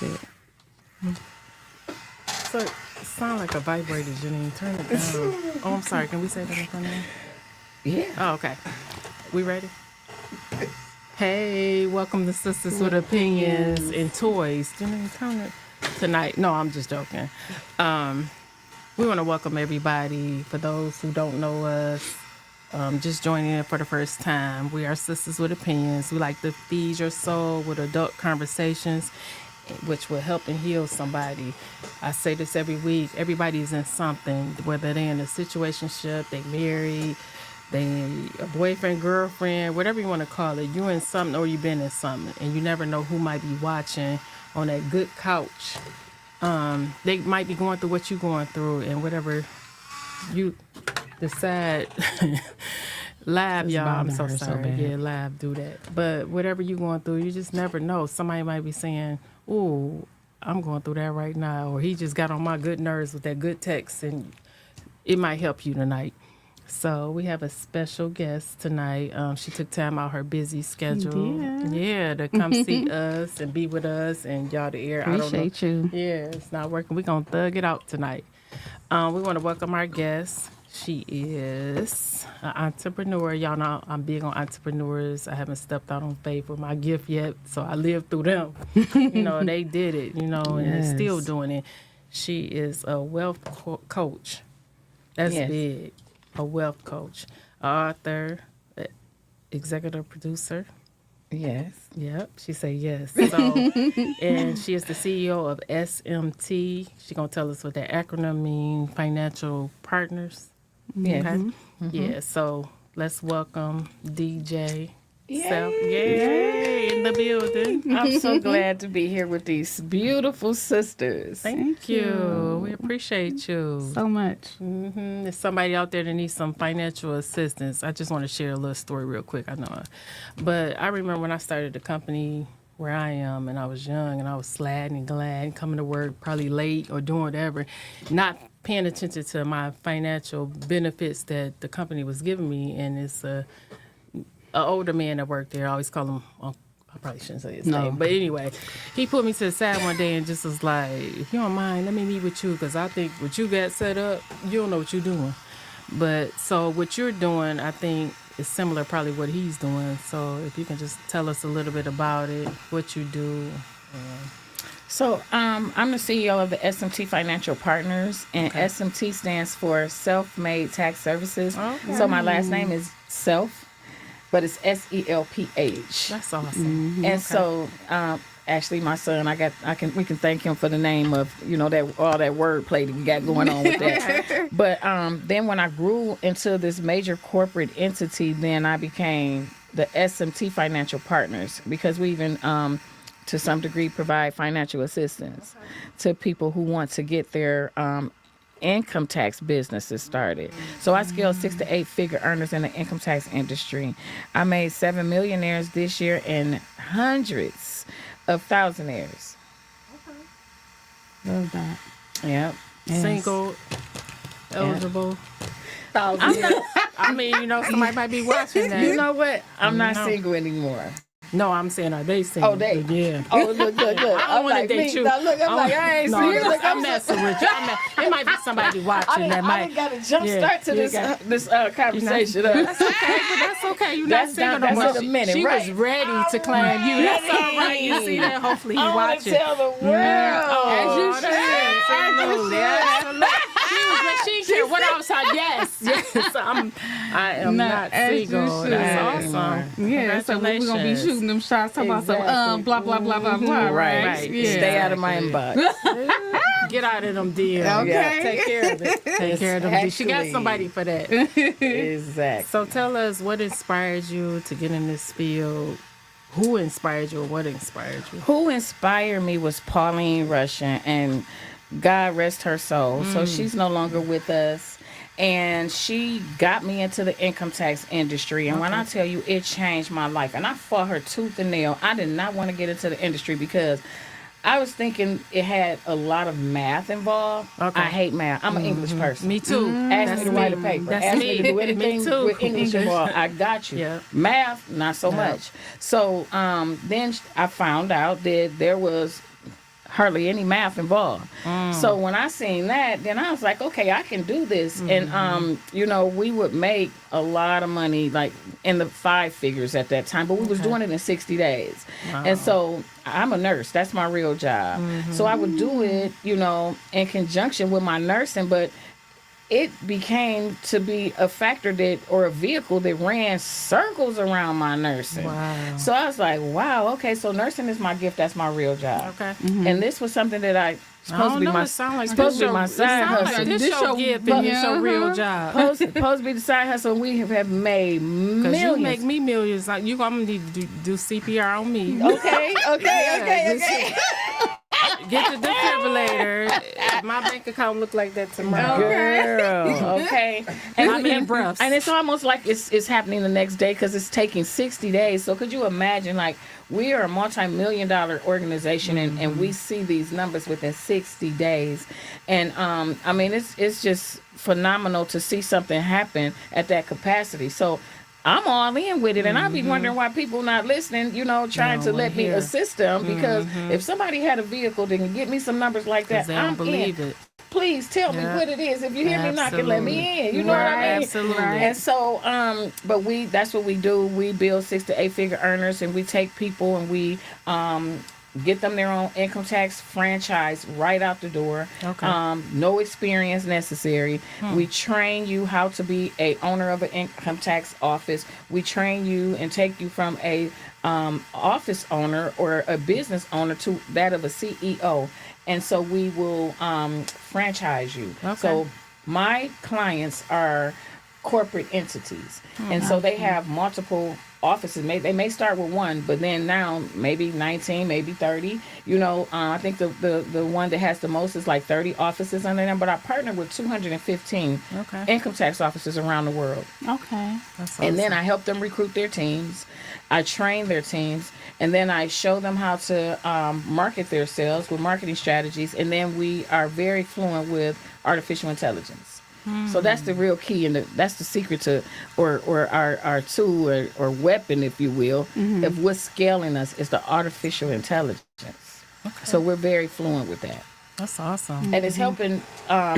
like it. So it sound like a vibrator, Janine. Turn it down. Oh, I'm sorry. Can we say that in front of me? Yeah. Oh, okay. We ready? Hey, welcome to Sisters with Opinions and Toys. Janine, turn it tonight. No, I'm just joking. We want to welcome everybody. For those who don't know us, just joining in for the first time, we are Sisters with Opinions. We like to feed your soul with adult conversations, which will help and heal somebody. I say this every week. Everybody's in something, whether they're in a situationship, they married, they a boyfriend, girlfriend, whatever you want to call it. You're in something or you've been in something, and you never know who might be watching on that good couch. They might be going through what you're going through, and whatever you decide. Lab, y'all. I'm so sorry. Yeah, lab do that. But whatever you're going through, you just never know. Somebody might be saying, "Ooh, I'm going through that right now," or he just got on my good nerves with that good text, and it might help you tonight. So we have a special guest tonight. She took time out her busy schedule, to come see us and be with us and y'all to air. Appreciate you. Yeah, it's not working. We're gonna thug it out tonight. We want to welcome our guest. She is an entrepreneur. Y'all know I'm big on entrepreneurs. I haven't stepped out on faith with my gift yet, so I lived through them. They did it, and they're still doing it. She is a wealth coach. That's big. A wealth coach, author, executive producer. Yes. Yep. She said yes. So, and she is the CEO of SMT. She's going to tell us what that acronym means, Financial Partners. Yes. Okay? Mm-hmm. Yeah. So let's welcome DJ Yay. Selph. Yay. In the building. I'm so glad to be here with these beautiful sisters. Thank you. We appreciate you. So much. There's somebody out there that needs some financial assistance. I just want to share a little story real quick. I know, but I remember when I started the company where I am, and I was young, and I was glad coming to work probably late or doing whatever, not paying attention to my financial benefits that the company was giving me. And it's an older man that worked there. I always call him Uncle. I probably shouldn't say his name. But anyway, he put me to the side one day and just was like, if you don't mind, let me meet with you, because I think what you got set up, you don't know what you're doing. But so what you're doing, I think, is similar probably what he's doing. So if you can just tell us a little bit about it, what you do. So I'm the CEO of the SMT Financial Partners, and SMT stands for Self-Made Tax Services. Okay. So my last name is Selph, but it's SELPH. That's awesome. And so, actually, my son, we can thank him for the name of that all that wordplay that we got going on with that. But then when I grew into this major corporate entity, then I became the SMT Financial Partners, because we even to some degree provide financial assistance to people who want to get their income tax businesses started. So I scaled 6 to 8 figure earners in the income tax industry. I made 7 millionaires this year and hundreds of thousandaires. Okay. Love that. Yep. Yes. Single, eligible. Somebody might be watching that. You know what? I'm not single anymore. No, I'm saying, are they single? Oh, they? Yeah. Oh, look. I don't want to date you. Now, look, I ain't serious. I'm messing with you. It might be somebody watching that might. I got to jump start to this conversation. That's okay, but that's okay. You're not single no more. She was ready to claim you. That's all right. You see that? Hopefully he watching. I want to tell the world. As you should. Absolutely. She care what I was saying. Yes. I am not single. That's awesome. Yeah, so we're gonna be shooting them shots. Talking about some blah blah blah blah blah. Right. Yeah. Stay out of my inbox. Get out of them DMs. Okay. Yeah, take care of it. Take care of them DMs. She got somebody for that. Exactly. So tell us, what inspired you to get in this field? Who inspired you, or what inspired you? Who inspired me was Pauline Russian, and God rest her soul. So she's no longer with us. And she got me into the income tax industry. And when I tell you, it changed my life. And I fought her tooth and nail. I did not want to get into the industry because I was thinking it had a lot of math involved. Okay. I hate math. I'm an English person. Me too. Ask me to write a paper. Ask me to do anything with English involved. I got you. Yeah. Math, not so much. So then I found out that there was hardly any math involved. So when I seen that, then I was like, okay, I can do this. And you know, we would make a lot of money, like in the 5 figures at that time, but we was doing it in 60 days. And so I'm a nurse. That's my real job. So I would do it, you know, in conjunction with my nursing, but it became to be a factor that, or a vehicle that ran circles around my nursing. Wow. So I was like, wow, okay, so nursing is my gift. That's my real job. Okay. And this was something that I supposed to be my side hustle. This your gift and this your real job. Supposed to be the side hustle. And we have made millions. Because you make me millions. Like, I'm gonna need to do CPR on me. Okay. Get the defibrillator. My bank account look like that tomorrow. Girl, okay. And breaths. And it's almost like it's happening the next day because it's taking 60 days. So could you imagine, like, we are a multi-million-dollar organization, and we see these numbers within 60 days. And, I mean, it's just phenomenal to see something happen at that capacity. So I'm all in with it, and I be wondering why people not listening, you know, trying to let me assist them, because if somebody had a vehicle that can get me some numbers like that, they don't I'm believe in. it. Please tell me what it is. If you hear me knocking, let me in. You know what I mean? Absolutely. And so, but that's what we do. We build 6 to 8 figure earners, and we take people and we get them their own income tax franchise right out the door. Okay. No experience necessary. We train you how to be a owner of an income tax office. We train you and take you from a office owner or a business owner to that of a CEO. And so we will franchise you. Okay. So my clients are corporate entities. And so they have multiple offices. They may start with one, but then now maybe 19, maybe 30. You know, I think the one that has the most is like 30 offices under them. But I partner with 215 income tax offices around the world. Okay. That's awesome. And then I help them recruit their teams. I train their teams. And then I show them how to market their sales with marketing strategies. And then we are very fluent with artificial intelligence. So that's the real key, and that's the secret to, or our tool or weapon, if you will, of what's scaling us is the artificial intelligence. Okay. So we're very fluent with that. That's awesome. And it's helping,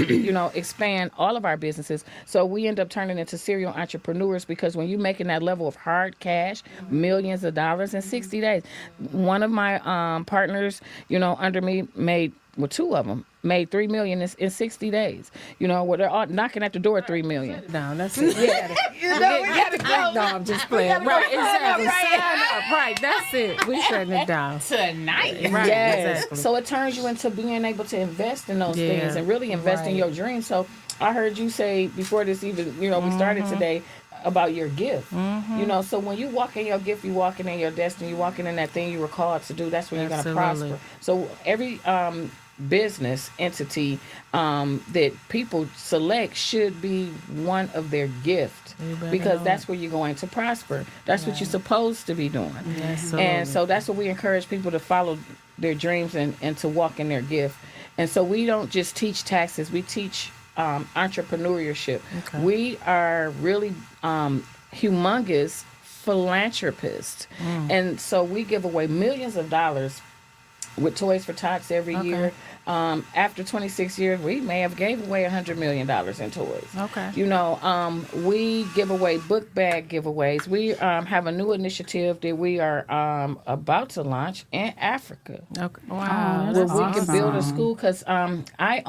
you know, expand all of our businesses. So we end up turning into serial entrepreneurs, because when you're making that level of hard cash, millions of dollars in 60 days, one of my partners, you know, under me made, well, 2 of them made $3 million in 60 days. You know, where they're all knocking at the door at $3 million. Down. That's it. No, I'm just playing. Right, exactly. Sign up. Right, that's it. We shutting it down Tonight. Right, Yes. exactly. So it turns you into being able to invest in those things and really invest in your dreams. So I heard you say before this even, you know, we started today, about your gift. You know, so when you walk in your gift, you walking in your destiny, you walking in that thing you were called to do, that's when you're going to prosper. So every business entity that people select should be one of their gift, because that's where you're going to prosper. That's what you're supposed to be doing. And so that's what we encourage people to follow their dreams and to walk in their gift. And so we don't just teach taxes, we teach entrepreneurship. We are really humongous philanthropists. And so we give away millions of dollars with Toys for Tots every year. After 26 years, we may have gave away $100 million in toys. You know, we give away book bag giveaways. We have a new initiative that we are about to launch in Africa. Wow. Where we can build a school, because I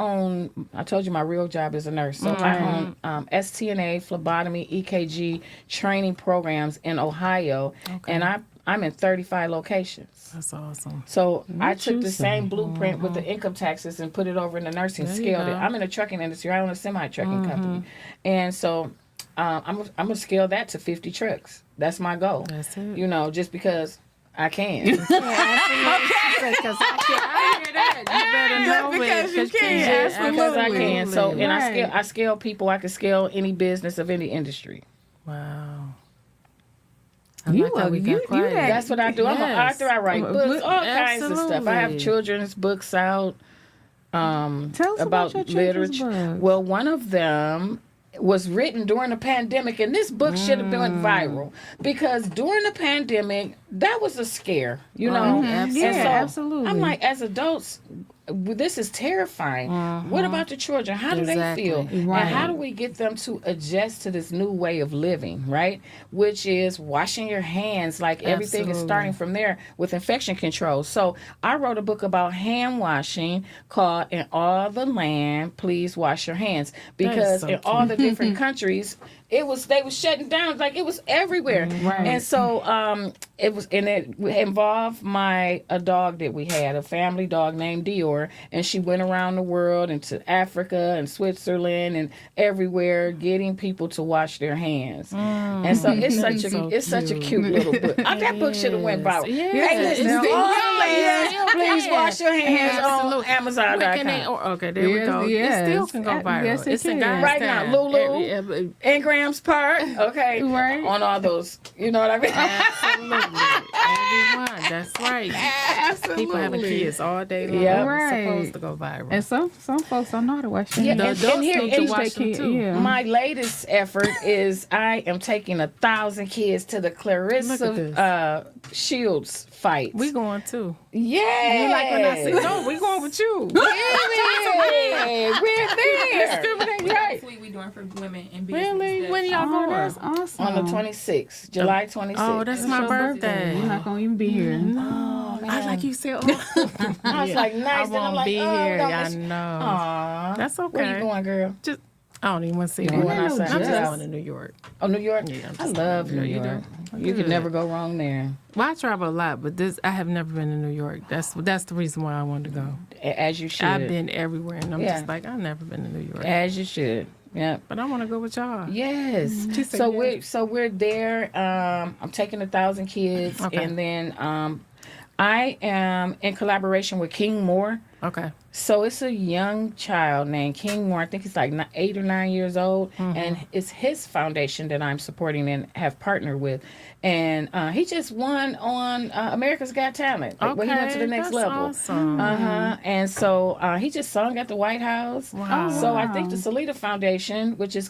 told you my real job is a nurse. So I own STNA, phlebotomy, EKG training programs in Ohio. And I'm in 35 locations. That's awesome. So I took the same blueprint with the income taxes and put it over in the nursing, scaled it. I'm in the trucking industry. I own a semi-trucking company. And so I'm going to scale that to 50 trucks. That's my goal. That's it. You know, just because I can. Because I hear that. You better know because it. you can. Because I can. So, and I scale people. I can scale any business of any industry. Wow. That's what I do. I'm an author. I write books, all kinds of stuff. I have children's books out Tell us about your literature. books. Well, one of them was written during the pandemic, and this book should have been viral, because during the pandemic, that was a scare, you know. And Yeah, so absolutely. I'm like, as adults, this is terrifying. What about the children? How do Exactly. they feel? Right. And how do we get them to adjust to this new way of living, right? Which is washing your hands. Like everything is Absolutely. starting from there with infection control. So I wrote a book about hand washing called "In All the Land, Please Wash Your Hands," because so in all the different countries, they was shutting down, like it was everywhere. Right. And so it involved a dog that we had, a family dog named Dior, and she went around the world into Africa and Switzerland and everywhere getting people to wash their hands. And so it's such a cute little book. That book should have went viral. Yes. Hey, listen, It's all still- the lands, yes, please yes. wash your hands on Absolutely. Amazon.com. Okay, there we Yes, go. yes. It still can go viral. Yes, it it's in can. God's Right now, time. Lulu. In Grams Park, okay, Right. on all those, you know what I mean? Absolutely. Everyone. That's right. Absolutely. People having kids all day long. Yep. It's Right. supposed to go viral. And some folks don't know how to wash their Yeah, hands. The and adults here- need to and watch them too. Yeah. My latest effort is I am taking 1,000 kids to the Look at Clarissa Shields fight. We going too. Yeah. You like when I said, no, we going with you. Yeah, we're there. Discriminate. Right. What we doing for women in business? Really? When y'all Oh, going? that's awesome. On the 26th, July 26th. Oh, that's my Your birthday. You're not gonna even be here. Oh, man. I like you said, oh. I was like, nice. I Then I'm won't like, be oh, here. don't I miss- know. Aw. That's okay. Where you going, girl? Just, I don't even want to see You that. going outside? I'm just Yeah. going to New York. Oh, New York? Yeah, I'm I just- love New You do? York. You Good. can never go wrong there. Well, I travel a lot, but I have never been to New York. That's the reason why I wanted to go. As you should. I've been everywhere, and I'm Yeah. just like, I've never been to New York. As you should. Yeah. But I want to go with y'all. Yes. She said So yes. we're there. I'm taking 1,000 kids, Okay. and then I am in collaboration with King Moore. Okay. So it's a young child named King Moore. I think he's like 8 or 9 years old, and it's his foundation that I'm supporting and have partnered with. And he just won on America's Got Talent. Like, when he went to the next that's level. Awesome. And so he just sung at the White House. Wow. So I think the Salida Foundation, which is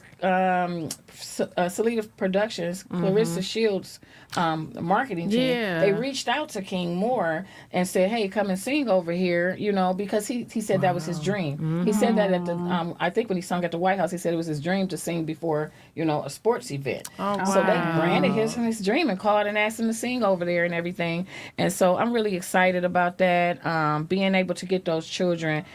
Salida Productions, Clarissa Shields marketing team, Yeah. they reached out to King Moore and said, "Hey, come and sing over here," you know, because he said that was his dream. He said that at the I think when he sung at the White House, he said it was his dream to sing before, you know, a sports event. Oh, So they wow. granted his dream and called and asked him to sing over there and everything. And so I'm really excited about that. Being able to get those children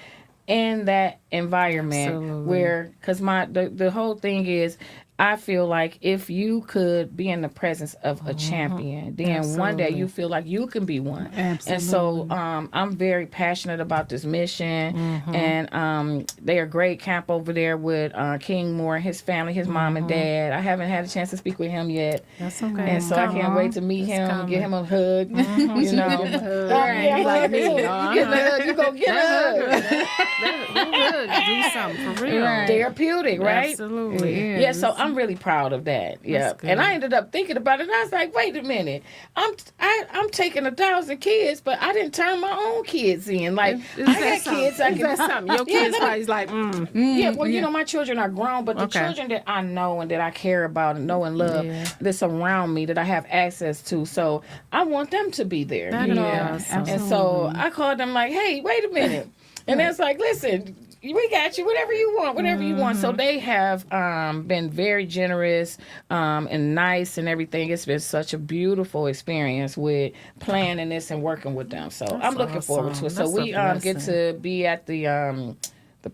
in that environment Absolutely. where, because the whole thing is, I feel like if you could be in the presence of a champion, then one day Absolutely. you feel like you can be one. Absolutely. And so I'm very passionate about this mission. And they are great camp over there with King Moore, his family, his mom and dad. I haven't had a chance to speak with him yet. That's okay. And so I can't wait to meet him, coming. get him a hug. You know, Right. yeah, Like hug me. too. Uh-huh. Get a hug, you go get a hug. Do something for real. Right. Therapeutic, right? Absolutely. Yeah, so I'm really proud of that. Yeah, good. and I ended up thinking about it. And I was like, wait a minute, I'm taking 1,000 kids, but I didn't turn my own kids in. Like Is I that got kids I something? Is that can. something? Your Yeah, kids let me- probably like, Yeah, well, you know, my children are grown, but the Okay. children that I know and that I care about and know and love, Yeah. that's around me, that I have access to. So I want them to be there. That you is know, awesome. and so I called them like, hey, wait a minute, and it's like, listen. We got you, whatever you want, whatever you want. So they have been very generous and nice and everything. It's been such a beautiful experience with planning this and working with them. So I'm looking forward to it. So That's a we get blessing. to be at the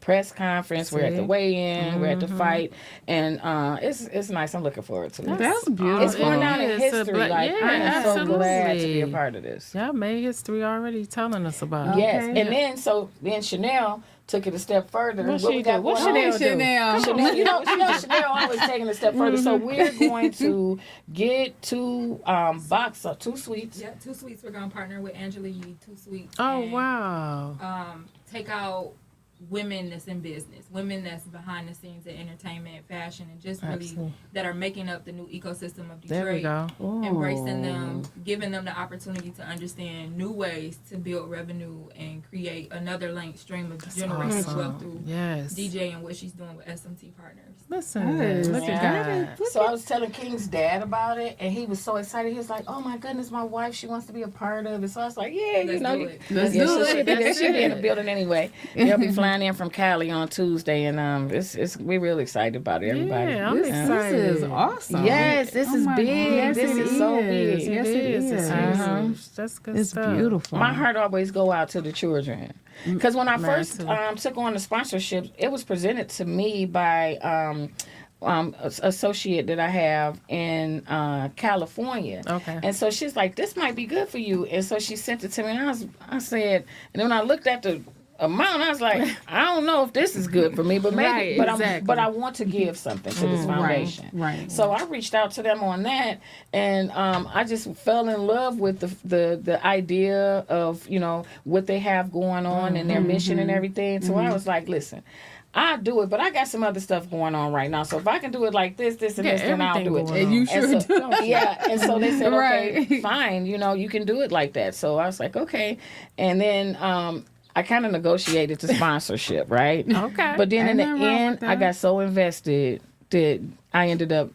press conference. We're at the See? weigh-in. We're at the fight, and it's nice. I'm looking forward to it. That's beautiful. It's going down in It's a history. bla- Like yeah, I'm so glad to be a absolutely. part of this. y'all made history already telling us about it. Yes, Okay. and then Chanel took it a step further. What we she got do? What going on? Chanel. Chanel, you know, Chanel always taking a step further. So we're going to get two suites. Yeah, 2 Sweets. We're gonna partner with Angela Yee, 2 Sweets. Oh, and, wow. Take out women that's in business, women that's behind the scenes in entertainment, fashion, and just really Absolutely. that are making up the new ecosystem of Detroit. There we go. Embracing them, giving them the opportunity to understand new ways to build revenue and create another stream of generational awesome. wealth through Yes. DJ and what she's doing with SMT Partners. Listen, Yes. look at God. So I was telling King's dad about it, and he was so excited. He was like, "Oh my goodness, my wife, she wants to be a part of it." So I was like, "Yeah, Let's do it. Let's yeah, do so it. she'll be in the building anyway. They'll be flying in from Cali on Tuesday, and we're really excited about it. Everybody, Yeah, I'm This excited. is awesome. yes, this Oh is my big. God. Yes, This it is so is. big. Yes, it is. It's Uh-huh. huge. That's good It's stuff. beautiful. My heart always go out to the children. Because when I Mine first too. took on the sponsorship, it was presented to me by associate that I have in California. Okay. And so she's like, "This might be good for you." And so she sent it to me, and I said, and then when I looked at the amount, I was like, I don't know if this is good for me, but maybe, Right, but exactly. but I want to give something to this foundation. right. So I reached out to them on that, and I just fell in love with the idea of what they have going on and their mission and everything. So I was like, listen, I'll do it, but I got some other stuff going on right now. So if I can do it like this, and Yeah, this, then I'll everything do it. going And you on. sure And so, do. yeah, and so they said, okay, Right. fine, you can do it like that. So I was like, okay, and then I kind of negotiated the sponsorship, right? Okay. But then in Ain't the nothing wrong end, with I that. got so invested that I ended up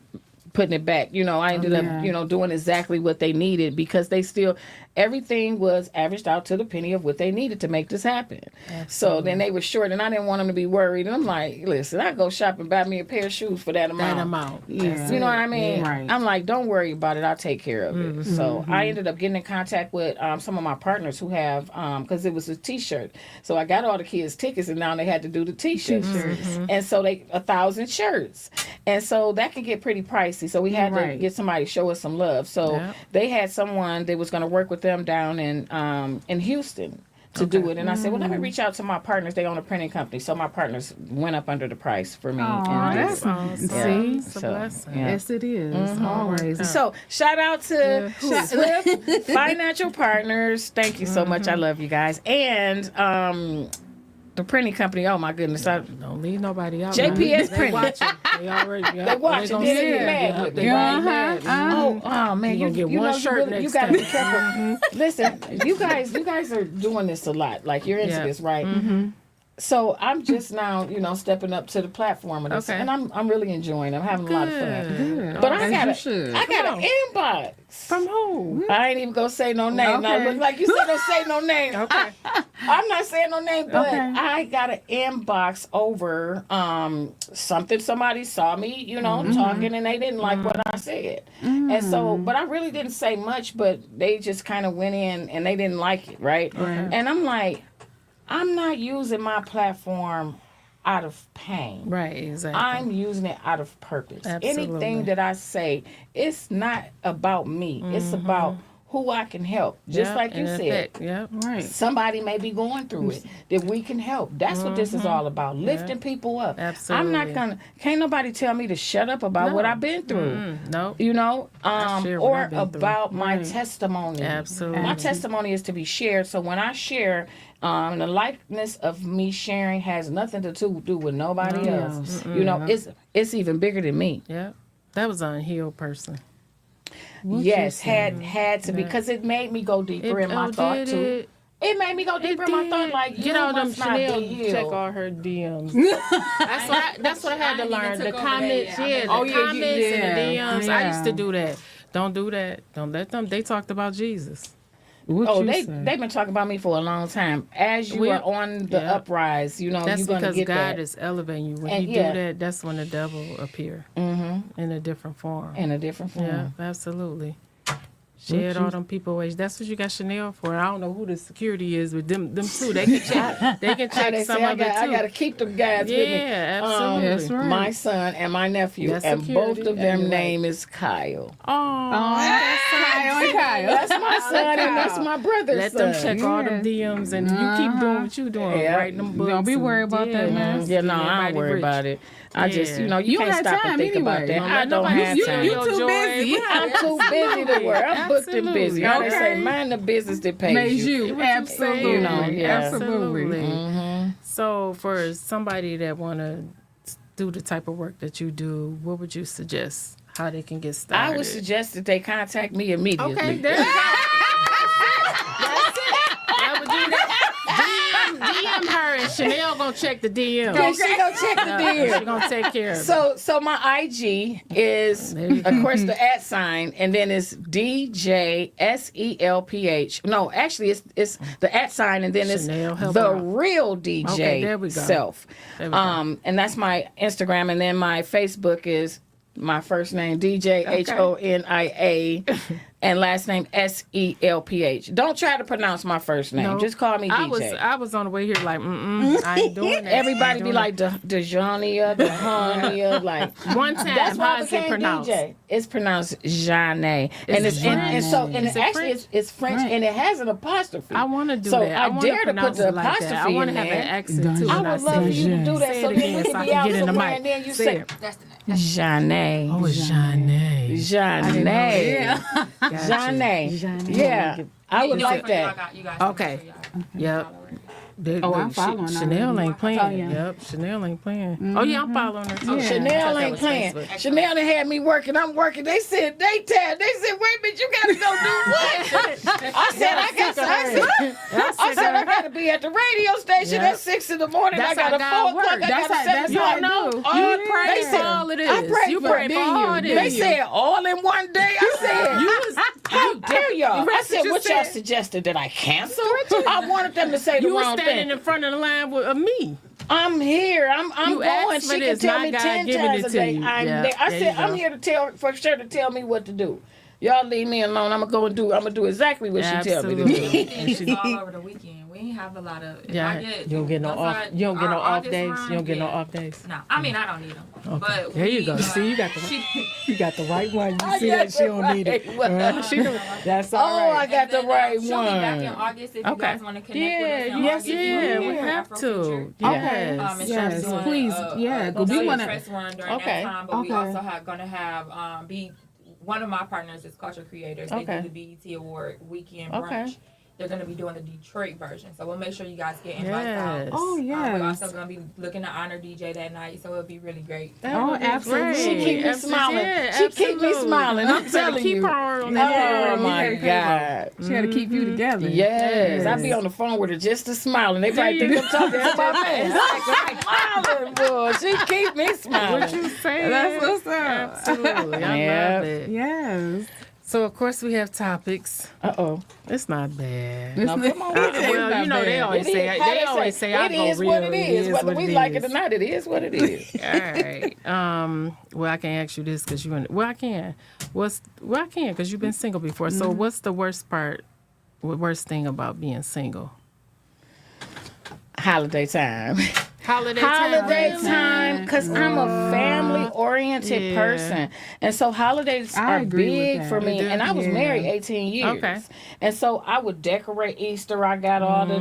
putting it back. I ended Yeah. up, doing exactly what they needed because they still, everything was averaged out to the penny of what they needed to make this happen. So then they were short, and I didn't want them to be worried. And I'm like, listen, I go shop and buy me a pair of shoes for that amount. That amount. Yeah. You know what I mean? Yeah. Right. I'm like, don't worry about it. I'll take care of it. So I ended up getting in contact with some of my partners who have, because it was a T-shirt. So I got all the kids tickets, and now they had to do the T-shirts. And so 1,000 shirts. And so that can get pretty pricey. So we had to Right. get somebody to show us some love. So Yeah. they had someone that was going to work with them down in Houston to do it. And I said, well, let me reach out to my partners. They own a printing company. So my partners went up under the price for me. Aw, and did that's it. awesome. See? It's a So, blessing. yeah. Yes, it is. Always. So shout out to Selph Financial Partners. Thank you so much. I love you guys. And the printing company. Oh my goodness. Don't leave nobody out. JPS They printing. watching. They already. They watching. gonna They see get it. mad with me. They Uh-huh. mad. Oh man, You gonna get one shirt you next gotta be time. careful. Listen, you guys are doing this a lot. Like you're into Yeah. this, right? So I'm just now, stepping up to the platform of this, Okay. and I'm really enjoying it. I'm having a lot of fun. Good. But I As got you should. an inbox. From who? I ain't even gonna say no name. Now, Okay. look like you said, don't say no name. Okay. I'm not saying no name, but Okay. I got an inbox over something somebody saw me, talking, and they didn't like what I said. And so, but I really didn't say much, but they just kind of went in and they didn't like it, right? And I'm like, I'm not using my platform out of pain. Right. Exactly. I'm using it out of purpose. Absolutely. Anything that I say, it's not about me. It's about who I can help. Just Yep, like you in said. effect, Yep. Right. Somebody may be going through it that we can help. That's what this is all about. Lifting people up. Absolutely. I'm not can't nobody tell me to shut up about what I've been through. No. share what Or I've been through. about my testimony. Absolutely. My testimony is to be shared. So when I share, the likeness of me sharing has nothing to do with nobody else. It's even bigger than me. Yep. That was an unhealed person. Yes, had to because it made me go deeper in my thought too. It made me go deeper in my thought. Like Get you all them must not Chanel. be healed. Check all her DMs. That's what I had to I ain't even learn. The took over that comments, yet. yeah, the Oh, yeah, comments and the yeah. DMs. I used to do that. Don't do that. Don't let them. They talked about Jesus. What Oh, you they've say? been talking about me for a long time. As you We- are on the yeah. uprise, That's you're gonna because get God that is elevating you. When And you yeah. do that, that's when the devil appear in a different form. in a different form. Yeah, absolutely. Shed all them people away. That's what you got Chanel for. I don't know who the security is with them two. They can check. They can check They some say of it I too. gotta keep them guys with me. Yeah, absolutely. That's right. My son and my nephew, That's and both security. of them Anyway. name is Kyle. Oh, Kyle. That's my son and that's my brother's let son. them check all them DMs and you keep doing what you doing, Yeah. writing them books. Don't be and- worried about that, man. Yeah, no, I Everybody don't worry rich. about it. I just, Yeah. you You can't don't have stop and time think about anyway. that. Don't I let don't nobody have steal time. You your too joy. busy. I'm too busy to work. I'm booked and busy. How they say, Okay. mind the business that pays Pays you. you. What you say, Absolutely. you know, yeah. Absolutely. Absolutely. So for somebody that want to do the type of work that you do, what would you suggest? How they can get started? I would suggest that they contact me immediately. Okay, there you go. That's it. That would do that. DM her and Chanel gonna check the DM. Yeah, she gonna check the DM. She gonna take care of it. So my IG is, of course, the @ and then it's DJSELPH. No, actually, it's the @ and then it's Chanel, help the her out. real DJ Okay, there we go. Self. There we go. And that's my Instagram, and then my Facebook is my first name DJHONIA and last name SELPH. Don't try to pronounce my first name. No. Just call me DJ. I was on the way here like, I ain't doing that. Everybody be like Djhona, Djhona, like one time. that's why How I is it became pronounced? DJ. It's pronounced Djhona, and it's and so and Is it actually French? it's French and it has an apostrophe. I want to do so that. I wanna dare to put pronounce the it like that. I apostrophe want in to have an there. accent too. I when would say love for it. you to do that Say so it then we again can so I be can out get in the somewhere mic. and then you Say say it. That's the name. Djhona. Oh, it's Jeanne. Djhona. Djhona. Yeah. I would like that. Okay. Yep. I'm following her. Chanel ain't playing. Oh, yeah. Yep, Chanel ain't playing. Oh yeah, I'm following her too. Yeah. Chanel ain't playing. Chanel done had me working. I'm working. They said, wait a minute, you gotta go do what? I said, I gotta be at the radio station at 6 in the morning. That's I got a how 4 God o'clock. works. I got a 7 You o'clock. know, you pray They for said, all it is. I prayed You for pray it. for all it They is. said all in one day. I said, how dare y'all? I said, what y'all suggested that I cancel? I wanted them to say the You were wrong standing thing. in front of the line with me. I'm here. I'm You going. asked for She can this, tell not me God 10 giving times it a to day. you. I'm Yeah, there. I there said you I'm go. here to tell me what to do. Y'all leave me alone. I'm gonna do exactly what she tell me to do. Absolutely. It's all over the weekend. We ain't have a lot of. If Yeah. I get, You don't get no off. outside You don't get no our off August days. run, You don't get no yeah. off days. No, I mean I don't need them. But There you we, go. See, you got the you got the right one. You see got that she the don't need it. right one. She don't. That's all Oh, I right. got the And then, right she'll be back in one. August if you Okay. guys want to connect with us. Yeah, in yes, August. yeah, we We'll have Afrofuture. to. Okay. Yes. And Yes, she's doing please, yeah, 'cause we we wanna- press run during Okay. that time, but we Okay. also gonna have be one of my partners is Culture Creators. They Okay. do the BET Award weekend Okay. brunch. They're gonna be doing the Detroit version, so we'll make sure you guys get invites out. Yes. Oh, We're yes. also gonna be looking to honor DJ that night, so it'll be really great. Oh, absolutely. She keep me Absolutely. smiling. Yeah, She keep me absolutely. smiling. I'm You better telling keep you. her on that. Oh my God. She had to keep you together. Yes, I be on the phone with her just to smile, and they probably There think you I'm talking to my man. Smiling, boy. She keep me smiling. What you saying? That's what's up. Absolutely. I Yep. love it. Yes. So of course we have topics. Uh-oh. It's not bad. No, come on with it. Well, you know they always say I it go is real. what it is. Whether what we it like it is. or not, it is what it is. All right. Well, I can't ask you this because you. Well, I can. I can because you've been single before. So, what's the worst thing about being single? Holiday time. Holiday time, because I'm a family-oriented person. And so holidays I are agree with big that. for me. You do? And I was Yeah. married 18 years. Okay. And so I would decorate Easter. I got all the,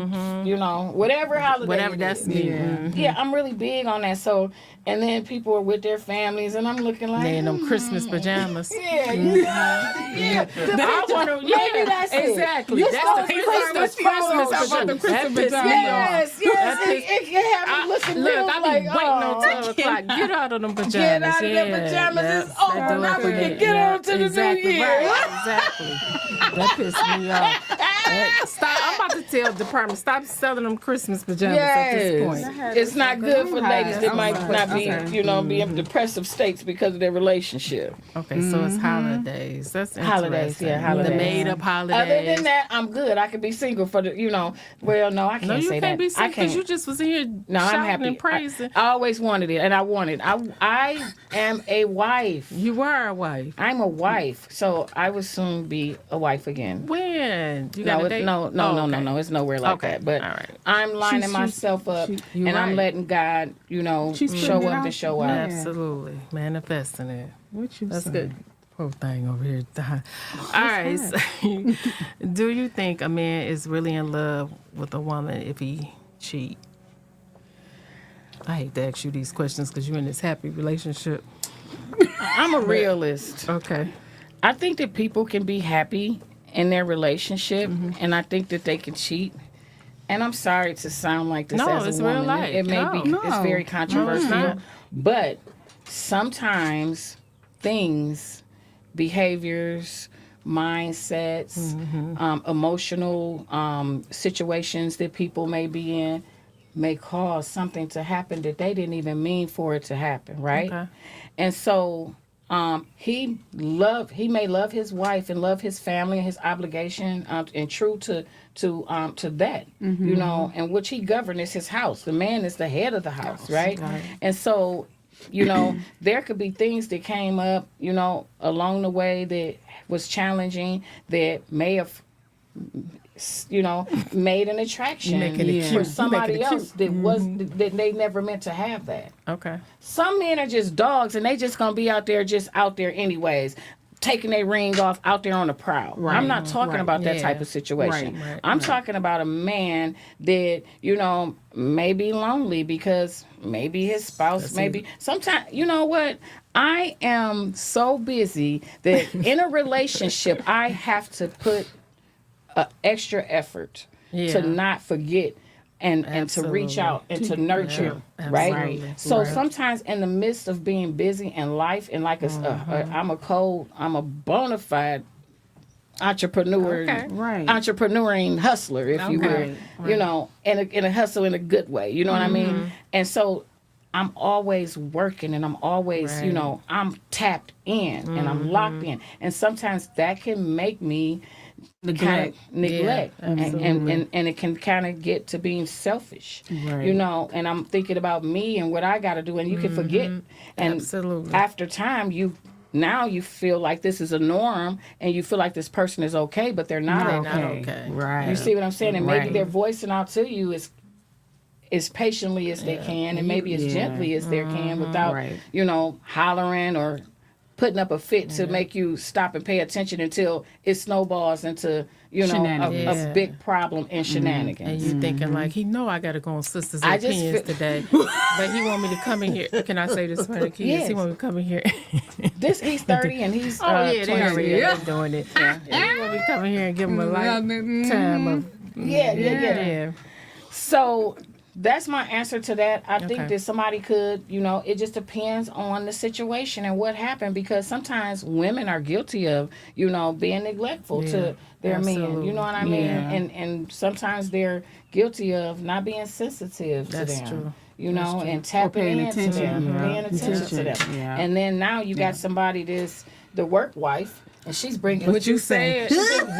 whatever holiday Whatever it that's is. me. Yeah. Mhm. Yeah, I'm really big on that. So, and then people are with their families, and I'm looking like, They in them Christmas pajamas. yeah, yeah. I want to. Maybe that's it. exactly. You're That's supposed the to Christmas Christmas pajamas. about the Christmas That pissed me pajamas. off. Yes, That it can have me looking real Look, I be like, waiting on 12 o'clock. Get out of them pajamas. Get out of them Yeah, pajamas. yeah, It's over. that do it Now for we me. can get on to the exactly, new year. Right, exactly. That pissed me off. Stop. I'm about to tell the department, stop selling them Christmas pajamas at this point. It's not good for ladies that might not be, Okay. be in depressive states because of their relationship. Okay, so it's holidays. That's interesting. Holidays, yeah, holidays. The made-up holidays. Other than that, I'm good. I could be single for the, well, no, I can't no, you say can't that. be I sick because can't. you just was in here No, shouting I'm happy. and praising. I always wanted it, and I wanted. I am a wife. You were a wife. I'm a wife, so I will soon be a wife again. When? You got No, a date? no, okay. it's nowhere like Okay, that. But all right. I'm lining She's- myself up, you and I'm right. letting God, She's show putting it up out and show there. out. Absolutely. Manifesting it. What you That's say? good. Poor thing over here. All right. So, do you think a man is really in love with a woman if he cheat? I hate to ask you these questions because you're in this happy relationship. I'm a realist. Okay. I think that people can be happy in their relationship, and I think that they can cheat. and I'm sorry to sound like this No, as a it's woman. real life. It may be, No. it's very controversial, not. but sometimes things, behaviors, mindsets, emotional situations that people may be in may cause something to happen that they didn't even mean for it to happen, right? Okay. And so he may love his wife and love his family and his obligation and true to that, you know, and which he governed is his house. The man is the head of the house, right? And so, you know, there could be things that came up, you know, along the way that was challenging that may have, you know, made an attraction Making it for cute. somebody Making it else that was that they never meant to have that. Okay. Some men are just dogs and they just gonna be out there anyways, taking their ring off out there on the prowl. Right. I'm not talking about that Yeah. type of situation. Right. I'm talking about a man that, you know, may be lonely because maybe his spouse sometimes, you know what? I am so busy that in a relationship I have to put extra effort Yeah. to not forget and to reach Absolutely. out and to nurture, Yeah, right? absolutely. So sometimes in the midst of being busy in life and like I'm a bona fide entrepreneur, Okay. Right. entrepreneuring hustler, if you will, Okay. you know, and a hustle in a good way, you know what I mean? And so I'm always working and I'm always, you Right. know, I'm tapped in and I'm locked in. And sometimes that can make me kind of neglect Yeah, and it can kind of get to being selfish, Right. you know, and I'm thinking about me and what I got to do and you can forget. And Absolutely. after time, you feel like this is a norm and you feel like this person is okay, but they're not They're okay. not okay. Right. You see what I'm saying? And maybe Right. they're voicing out to you as patiently as they can and maybe as gently as they can without, Right. you know, hollering or putting up a fit to make you stop and pay attention until it snowballs into, you know, Shenanigans. a big problem and shenanigans. And you thinking like, he know I got to go on Sisters I just Opinions feel- today, but he want me to come in here. Can I say this for the kids? Yes. He want me to come in here. He's 30 and he's They 20. already been doing it. Yeah. He want me to come in here and give him a lifetime of Yeah. So that's my answer to that. I think Okay. that somebody could, you know, it just depends on the situation and what happened because sometimes women are guilty of, you know, being neglectful to their men. absolutely. You know what I mean? Yeah. And sometimes they're guilty of not being sensitive to That's them. true. You know, and tapping paying into attention, them, yeah. paying attention to them. Attention, yeah. And then now you got somebody that's the work wife, and she's bringing What you said?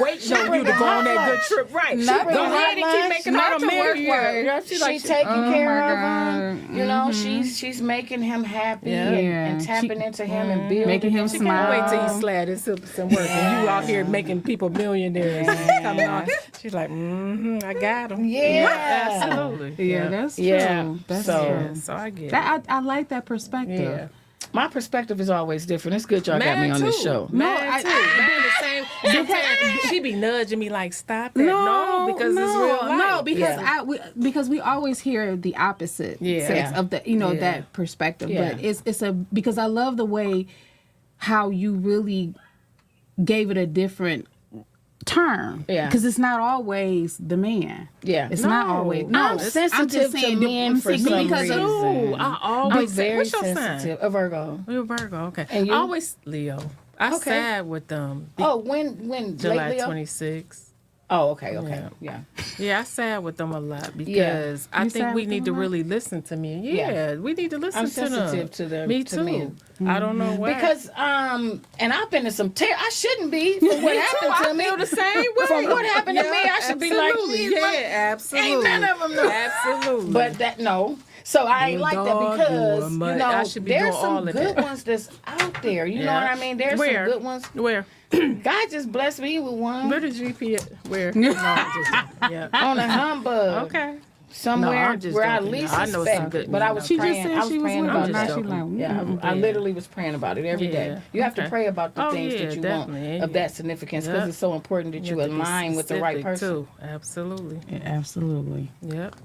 waiting on you to go on that good trip, right? Not Go the ahead and keep making not all the the work men. wife. Yeah, She's taking care my of God. him. You know, she's making him happy Yeah. and Yeah. tapping into him and building Making him She smile. can't wait till you slide his hips and work, and you out here making people millionaires. Coming on. She's like, I got him. Yeah. Absolutely. Yeah, that's true. Yeah. That's So- true. Yeah, so I get it. That I like that perspective. Yeah. My perspective is always different. It's good y'all got me on this show. Man, too. Man, the same. Sometimes she be nudging me like, stop that. No, because it's real life. No, because Yeah. because we always hear the opposite sex of the that perspective. Yeah. But it's because I love the way how you really gave it a different term. Yeah. Because it's not always the man. Yeah. It's not always. No, I'm sensitive to men for some because reason. No, I always I'm say, very what's your sensitive. sign? A Virgo. You're Virgo, okay. And you? I always Leo. I Okay. side with them. Oh, when July lately? 26th. Oh, okay. Yeah. Yeah, I side with them a lot because I You think side we with need to them a lot? really listen to me. Yeah, we need to listen I'm to them. sensitive to them. Me to too. men. I don't know why. Because and I've been in some I shouldn't be for what happened to me. I feel the same way. From what happened to me, I should be like, absolutely. Yeah, absolutely. Ain't none of them know. Absolutely. But that no. So I ain't You like that dog, because you a you mutt. know I should be there's doing all some of good that. ones that's out there. You know Yeah. what I mean? There's Where? some good ones. Where? God just blessed me with one Where the GP at? Where? No, yeah. on a humbug. Okay. somewhere No, I'm just where I joking. least No, I know some suspect good it. But I men was out She there. praying. just I said was she was praying with about him. Now it. she like, Yeah, I literally was praying about it every day. Yeah, You have to okay. pray about the Oh, things yeah, that you definitely. want of that significance because Yep. it's so important that you have to be align with the right specific, person. too. Absolutely. Yeah, absolutely. Yep.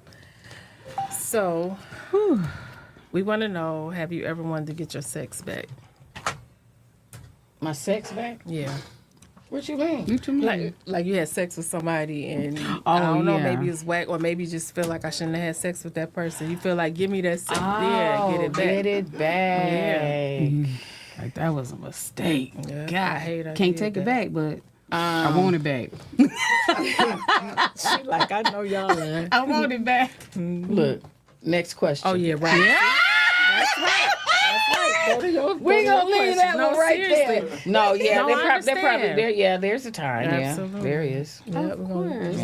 So, we want to know: have you ever wanted to get your sex back? My sex back? Yeah. What you mean? What you mean? Like you had sex with somebody and I Oh, don't know, yeah. maybe it's whack, or maybe you just feel like I shouldn't have had sex with that person. You feel like, give me that sex. Yeah, get it back. Get it back. Like that was a mistake. Yeah, God, I hate I can't did take it that. back, but I want it back. She like, I know y'all lying. I want it back. Look, next question. Oh yeah, right. We gonna leave that No, one right seriously. there. No, yeah, No, they're, I they're probably understand. there. Yeah, there's a time. Absolutely. Yeah, there is. Yeah, Of we're gonna- course.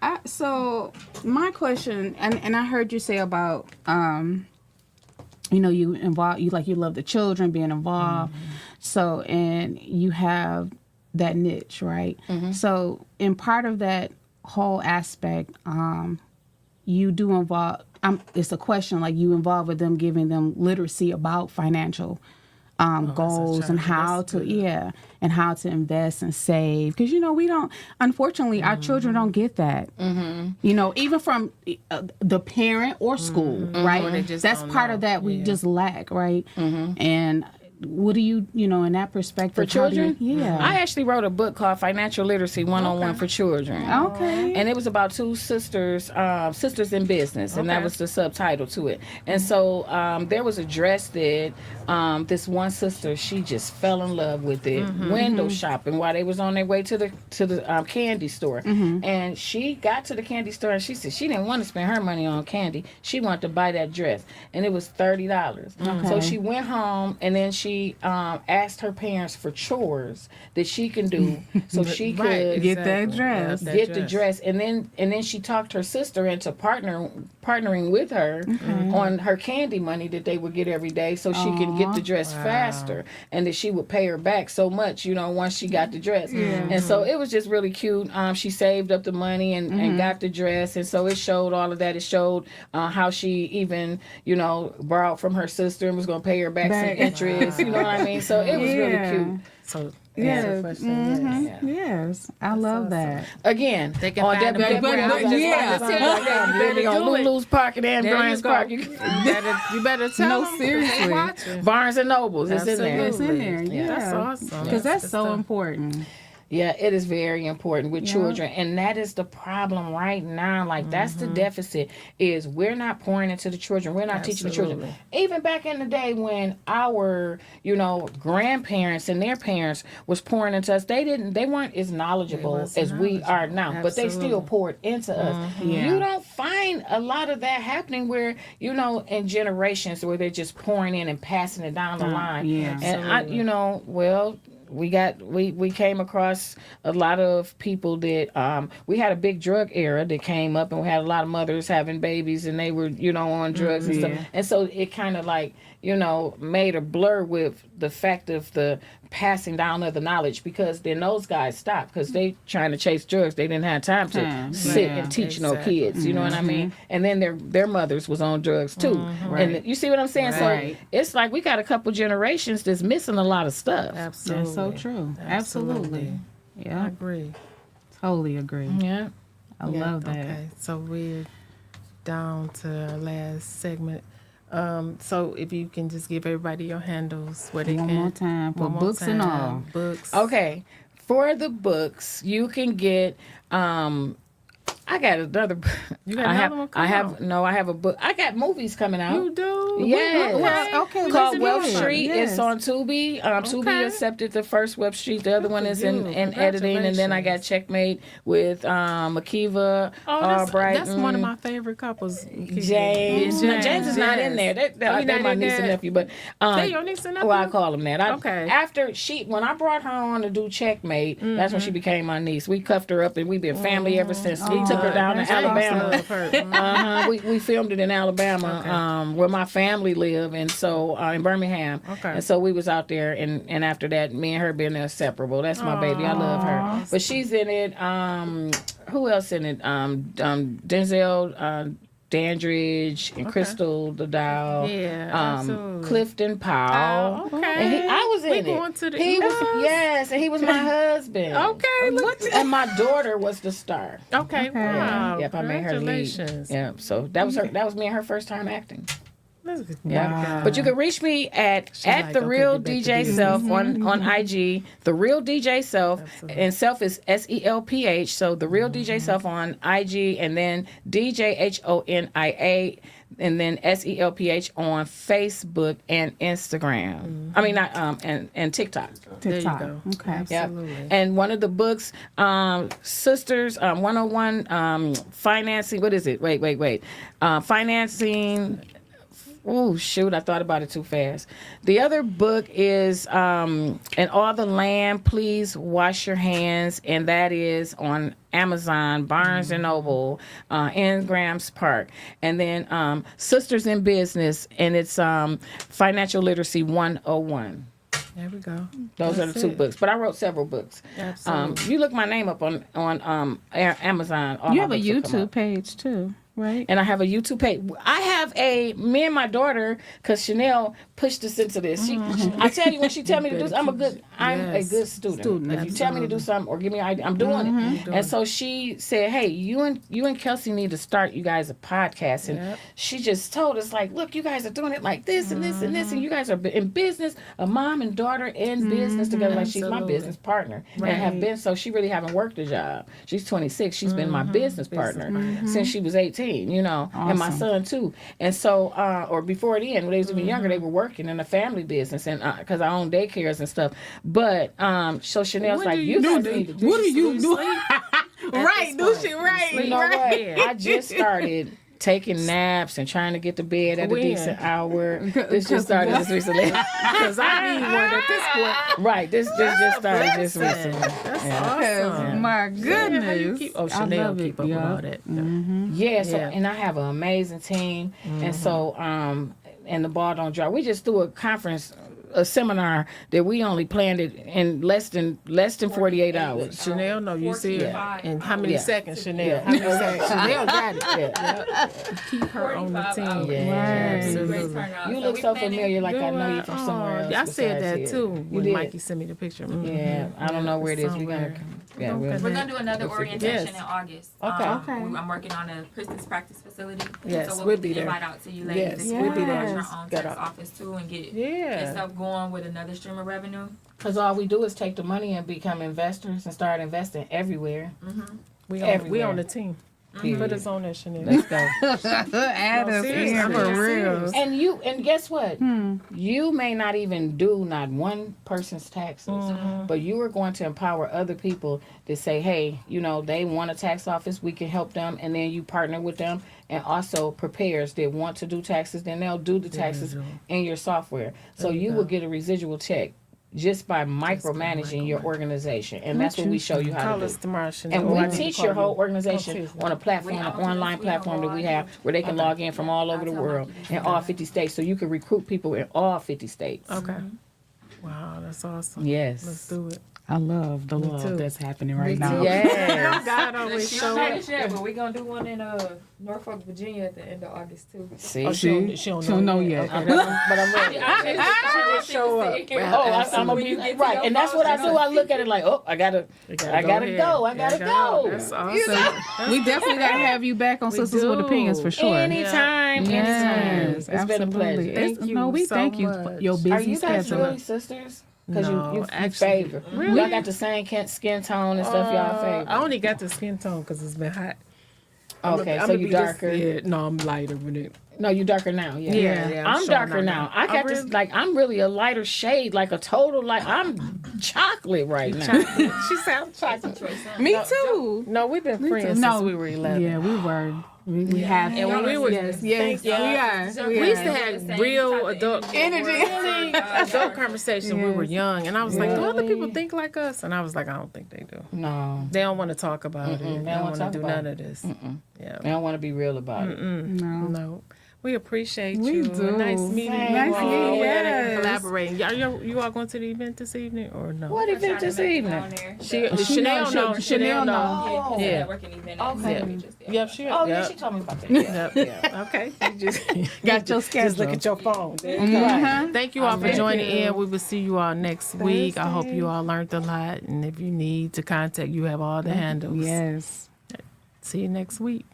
Yeah. So my question, and I heard you say about, you know, you love the children being involved. So, and you have that niche, right? So, in part of that whole aspect, you do involve. It's a question like you involve with them, giving them literacy about financial goals and how to and how to invest and save, because you know we don't, unfortunately our children don't get that, you know, even from the parent or school, right? Or they just That's don't part know. of that we just lack, right? And what do you know in that perspective For how do you- children? I actually wrote a book called Financial Literacy 101 for Children. Okay. And it was about two sisters, sisters in business, and that Okay. was the subtitle to it. And so there was a dress that this one sister, she just fell in love with it, window shopping while they was on their way to the candy store. And she got to the candy store and she said she didn't want to spend her money on candy. She wanted to buy that dress, and it was $30. So she went home and then she asked her parents for chores that she can do so she could Right, Get that exactly. dress. Yeah, get the dress, and then she talked her sister into partnering with her on her candy money that they would get every day, so she could get the dress faster, and that she would pay her back so much, you know, once she got the dress. And so it was just really cute. She saved up the money and got the dress, and so it showed all of that. It showed how she even, you know, borrowed from her sister and was going to pay her back some interest. You know what I mean? So it was really cute. So Yes. answer the question, yes. Yes, I love that. Again, They can on find them WWW, everywhere. I was just Yeah. about to say that. You better on do it. Lulu's Park and There you Bryant's go. Park. You better tell No, them. seriously. They watching. Barnes and Nobles, it's in there. It's in there, Yeah, that's yeah. awesome. Because that's good so stuff. important. Yeah, it is very important with Yeah. children, and that is the problem right now. Like that's the deficit, is we're not pouring into the children. We're not teaching the children. Absolutely. Even back in the day when our, you know, grandparents and their parents was pouring into us, they weren't as knowledgeable as we are now, but they still Absolutely. poured into us. Yeah. You don't find a lot of that happening where, you know, in generations where they're just pouring in and passing it down the line. yeah. And I, you know, well, we came across a lot of people that we had a big drug era that came up, and we had a lot of mothers having babies and they were, you know, on drugs and stuff. And so it kind of like, you know, made a blur with the fact of the passing down of the knowledge, because then those guys stopped because they trying to chase drugs. They didn't have time to sit Yeah, and teach no exactly. kids. You know what I mean? And then their mothers was on drugs too. And you see what I'm saying? Right. So it's like we got a couple generations that's missing a lot of stuff. Absolutely. That's so true. Absolutely. I Yeah, agree. totally agree. Yeah. I love that. Okay, so we're down to our last segment. So if you can just give everybody your handles, where they One can. more time for One more books and all. time. Books. Okay. For the books, you can get I got another book. You got I another have, one? Come I have on. no, I have a book. I got movies coming out. You do? Yes. Okay, Called let's Web do it. Street. Yes. It's on Tubi. Tubi Okay. accepted the first Web Street. The other one for is in you. editing. And then I got Checkmate with Makiva, Oh, Brighton. that's one of my favorite couples. James. No, James is not in there. He They're not my in niece and there? nephew. But They your niece and nephew? well, I call them that. Okay. After when I brought her on to do Checkmate, that's when she became my niece. We cuffed her up, and we've been family ever since. We took her down to that's Alabama. We filmed it in Alabama, where my family live, and so in Birmingham. Okay. And so we was out there, and after that, me and her been inseparable. That's my baby. I love her. But she's in it. Who else in it? Denzel. Dandridge and Crystal the Doll. Yeah, absolutely. Clifton Powell. Oh, okay. And I was in We it. going to the he was, East? yes, and he was my husband. Okay, look. And my daughter was the star. Okay, wow. Yep, I made her lead. Congratulations. Yeah, so that was her. That was me and her first time acting. Yeah. But you can reach me at like, the okay, real get back to DJ business. Self on IG. The real DJ Self. Absolutely. And Self is SELPH. So the real DJ Self on IG, and then DJHONIA, and then SELPH on Facebook and Instagram. I mean, not and TikTok. There you TikTok. go. Okay. Yep. Absolutely. And one of the books, Sisters 101, financing. What is it? Wait. Financing. Oh, shoot. I thought about it too fast. The other book is And All the Land, Please Wash Your Hands. And that is on Amazon, Barnes and Noble, in Grams Park. And then Sisters in Business, and it's Financial Literacy 101. There we go. Those are the two books. But I wrote several books. Absolutely. You look my name up on Amazon. all You my have a books will come YouTube up. page too, right? And I have a YouTube page. I have me and my daughter, because Chanel pushed us into this. I tell you, when she tell me to do, I'm a good student. If you tell me to do something or give me an idea, I'm doing it. And so she said, "Hey, you and Kelsey need to start you guys a podcast." And she just told us, like, "Look, you guys are doing it like this and this and this, and you guys are in business, a mom and daughter in business together. Like, she's my Absolutely. business partner and have been. So she really haven't worked a job. She's 26. She's been my business partner since she was 18. You know, and my son too. And so, or before then, when they was even younger, they were working in a family business, and because I own daycares and stuff. But so Chanel's like, "You guys need to do What do you do? Right, do shit right. You know what? I just started taking naps and trying to get to bed at a When? decent hour. This just started just recently. Because I need one at this point. Right. This just started just recently. That's Oh, awesome. my goodness. How you keep, I Chanel love it, keep up with yeah. all that. Yeah, so Yeah. and I have an amazing team, and so and the ball don't drop. We just threw a seminar that we only planned it in less than 48 hours. Chanel, no, you see it. 45. And how many Yeah. seconds, Chanel? Yeah. How many seconds? Chanel got it. Yeah. Keep her on the 45 team. hours. Yeah. It was a great Absolutely. turnout. You So look we so planning- familiar, like I You're know you right. from somewhere else. I said that besides too here. You when did. Mikey sent me the picture. Yeah, I don't know where it is. We Somewhere. gotta. Yeah, Okay. we'll, We're gonna do another We'll figure it orientation out. in August. Okay. Okay. I'm working on a Christmas practice facility. Yes, so we'll we'll be get the there. invite out to you ladies. Yes, if you we'll be want to there. launch your Yes. own Got tax a- office too and get Yeah. stuff going with another stream of revenue. Because all we do is take the money and become investors and start investing everywhere. We Everywhere. on the team. Period. Put us on there, Chanel. Let's go. Add No, us seriously, in I'm for being real. serious. And guess what? You may not even do not one person's taxes, but you are going to empower other people to say, hey, you know, they want a tax office, we can help them, and then you partner with them, and also preparers that want to do taxes, then they'll do the taxes in your software. So you will get a residual check just by micromanaging your organization, and that's what we show you how Call to us do. tomorrow, Chanel. And Or I we need to teach call your whole you. organization Oh, seriously. on a platform, an online platform that we have, where they can log in from all over the world in all 50 states, so you can recruit people in all 50 states. Okay. Wow, that's awesome. Yes. Let's do it. I love the love too. that's happening right now. too. Yes. God always She show don't up. yet, but we're gonna do one in Norfolk, Virginia at the end of August too. See? Oh, See? she don't She don't know yet. Okay, But I'm ready. show up. I'm gonna be right, and that's what I do. I look at it like, oh, I gotta ahead. go. I gotta go. That's awesome. We definitely got to have you back on Sisters with do. Opinions for sure. Anytime, Yes, anytime. It's been a pleasure. Thank you No, we so thank you for much. your Are busy you guys schedule. really sisters? Because No, you actually. favor. Y'all got the same skin tone and stuff. Y'all favor. I only got the skin tone because it's been hot. Okay, so I'ma you be this- darker. yeah, no, I'm lighter with it. No, you darker now. Yeah, I'm showing darker out now. I I'm got this like I'm really a lighter shade, like a total like I'm chocolate right now. She sounds chocolate. Me too. No, we've been too. friends No. since we were 11. Yeah, we were. We have. And when we were, yes, we are. used to have real adult Energy. adult conversations when we were young, and I was like, do other people think like us? And I was like, I don't think they do. No, They don't want to talk about it. They don't wanna want to talk do about none it. of this. Yeah. I don't want to be real about it. No. We appreciate We you. do. Nice meeting you. Nice all. meeting you, We gotta yes. collaborate. You all going to the event this evening or no? What event this evening? Chanel knows. Chanel knows. Yeah, Yeah. networking event. Okay. Yep, she. Oh yeah, yep. she told me about that. Yep. Yeah. Okay. You just Got your schedule. Just look at your phone. Mhm. Thank you all for joining you. in. We will see you all next week. I hope you all learned a lot. And if you need to contact, you have all the handles. Yes. See you next week.